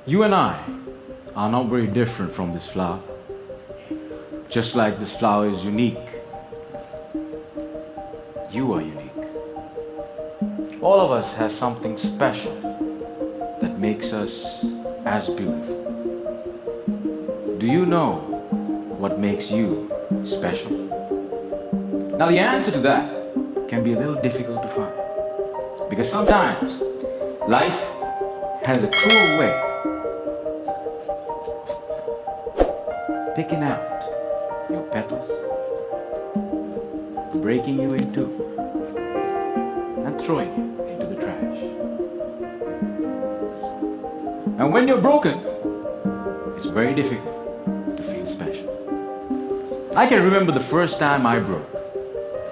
You and I are not very different from this flower. Just like this flower is unique, you are unique. All of us has something special that makes us as beautiful. Do you know what makes you special? Now the answer to that can be a little difficult to find, because sometimes life has a cruel way of picking out your petals, breaking you in two, and throwing you into the trash. And when you're broken, it's very difficult to feel special. I can remember the first time I broke.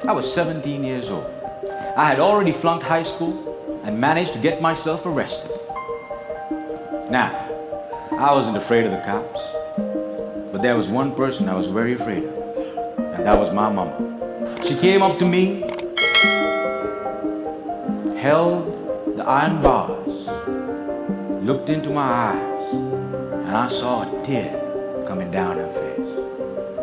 I was 17 years old. I had already flunked high school and managed to get myself arrested. Now, I wasn't afraid of the cops, but there was one person I was very afraid of, and that was my mama. She came up to me, held the iron bars, looked into my eyes, and I saw a tear coming down her face.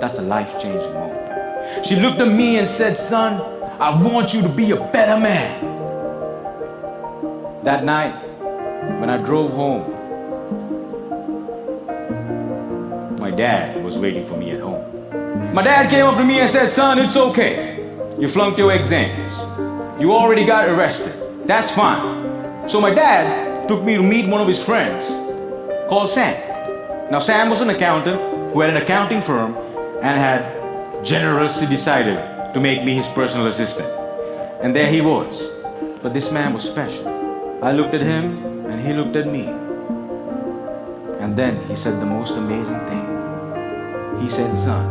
That's a life-changing moment. She looked at me and said, "Son, I want you to be a better man." That night, when I drove home, my dad was waiting for me at home. My dad came up to me and said, "Son, it's okay. You flunked your exams. You already got arrested. That's fine." So my dad took me to meet one of his friends called Sam. Now Sam was an accountant who had an accounting firm and had generously decided to make me his personal assistant. And there he was. But this man was special. I looked at him and he looked at me. And then he said the most amazing thing. He said, "Son,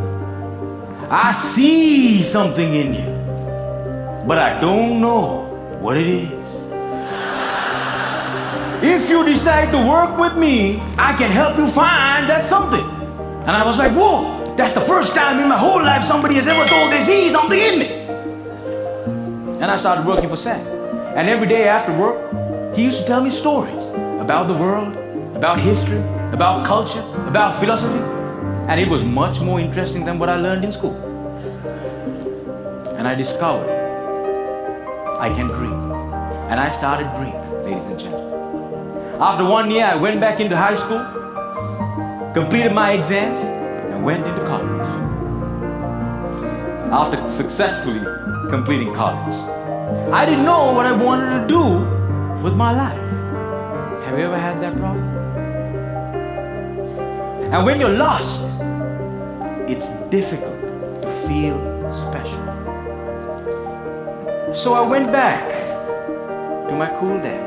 I see something in you, but I don't know what it is. If you decide to work with me, I can help you find that something." And I was like, whoa, that's the first time in my whole life somebody has ever told they see something in me. And I started working for Sam. And every day after work, he used to tell me stories about the world, about history, about culture, about philosophy. And it was much more interesting than what I learned in school. And I discovered I can dream. And I started dreaming, ladies and gentlemen. After 1 year, I went back into high school, completed my exams, and went into college. After successfully completing college, I didn't know what I wanted to do with my life. Have you ever had that problem? And when you're lost, it's difficult to feel special. So I went back to my cool dad.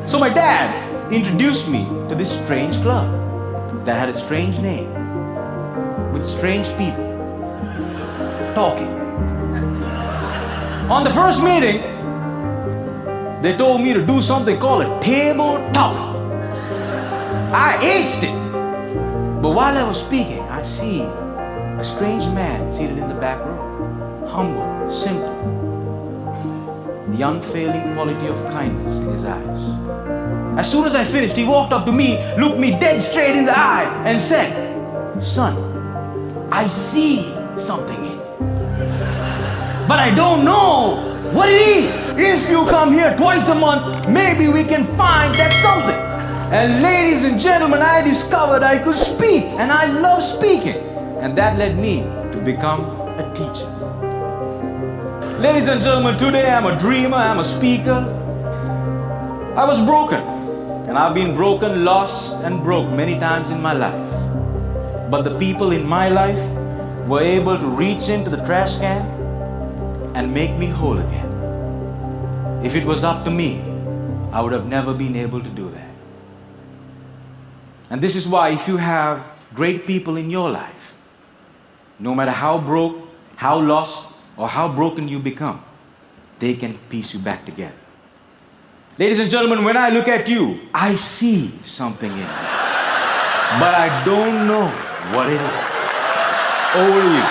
So my dad introduced me to this strange club that had a strange name, with strange people talking. On the first meeting, they told me to do something called a tabletop. I aced it. But while I was speaking, I see a strange man seated in the back row, humble, simple, the unfailing quality of kindness in his eyes. As soon as I finished, he walked up to me, looked me dead straight in the eye, and said, "Son, I see something in you, but I don't know what it is. If you come here twice a month, maybe we can find that something." And ladies and gentlemen, I discovered I could speak, and I love speaking. And that led me to become a teacher. Ladies and gentlemen, today I'm a dreamer, I'm a speaker. I was broken, and I've been broken, lost, and broke many times in my life. But the people in my life were able to reach into the trash can and make me whole again. If it was up to me, I would have never been able to do that. And this is why, if you have great people in your life, no matter how broke, how lost, or how broken you become, they can piece you back together. Ladies and gentlemen, when I look at you, I see something in you, but I don't know what it is. Over to you.